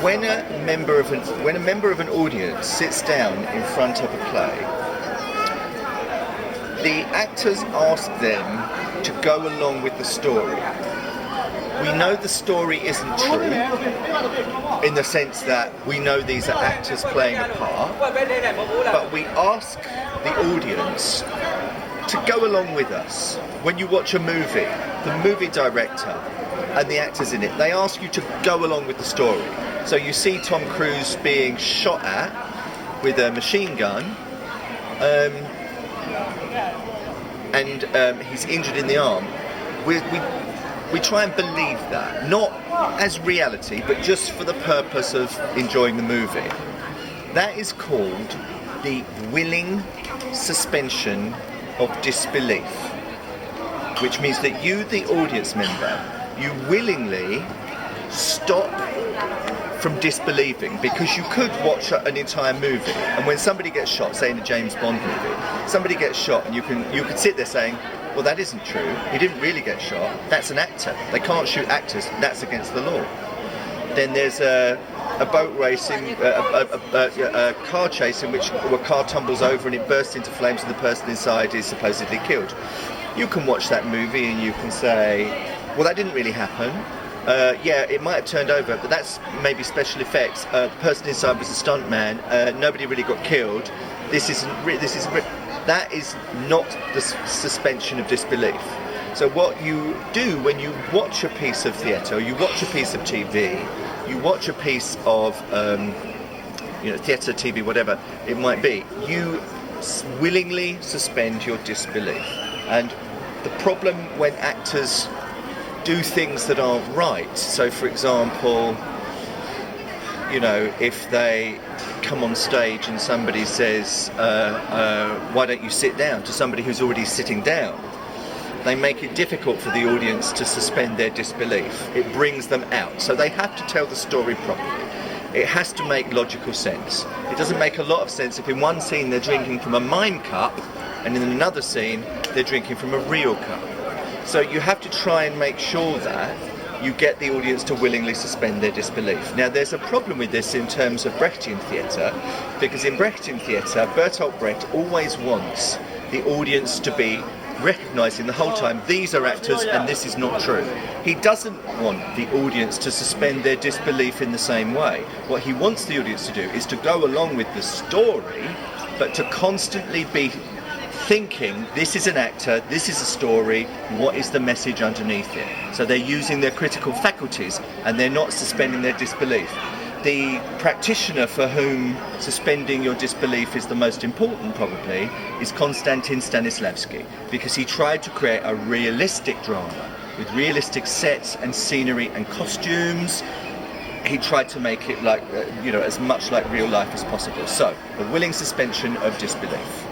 when a member of an audience sits down in front of a play, the actors ask them to go along with the story. We know the story isn't true, in the sense that we know these are actors playing a part, but we ask the audience to go along with us. When you watch a movie, the movie director and the actors in it, they ask you to go along with the story. So you see Tom Cruise being shot at with a machine gun, and he's injured in the arm. We try and believe that, not as reality, but just for the purpose of enjoying the movie. That is called the willing suspension of disbelief, which means that you, the audience member, you willingly stop from disbelieving, because you could watch an entire movie, and when somebody gets shot, say in a James Bond movie, somebody gets shot, and you could sit there saying, well, that isn't true. He didn't really get shot. That's an actor. They can't shoot actors. That's against the law. Then there's a boat racing, a car chase in which a car tumbles over and it bursts into flames and the person inside is supposedly killed. You can watch that movie and you can say, well, that didn't really happen. Yeah, it might have turned over, but that's maybe special effects. The person inside was a stuntman. Nobody really got killed. That is not the suspension of disbelief. So what you do when you watch a piece of theatre, you watch a piece of TV, you watch a piece of theatre, TV, whatever it might be, you willingly suspend your disbelief. And the problem when actors do things that aren't right, so for example, if they come on stage and somebody says, why don't you sit down, to somebody who's already sitting down, they make it difficult for the audience to suspend their disbelief. It brings them out. So they have to tell the story properly. It has to make logical sense. It doesn't make a lot of sense if in one scene they're drinking from a mime cup and in another scene they're drinking from a real cup. So you have to try and make sure that you get the audience to willingly suspend their disbelief. Now, there's a problem with this in terms of Brechtian theatre, because in Brechtian theatre, Bertolt Brecht always wants the audience to be recognising the whole time, these are actors and this is not true. He doesn't want the audience to suspend their disbelief in the same way. What he wants the audience to do is to go along with the story, but to constantly be thinking, this is an actor, this is a story, what is the message underneath it? So they're using their critical faculties and they're not suspending their disbelief. The practitioner for whom suspending your disbelief is the most important, probably, is Konstantin Stanislavski, because he tried to create a realistic drama with realistic sets and scenery and costumes. He tried to make it like, as much like real life as possible. So, a willing suspension of disbelief.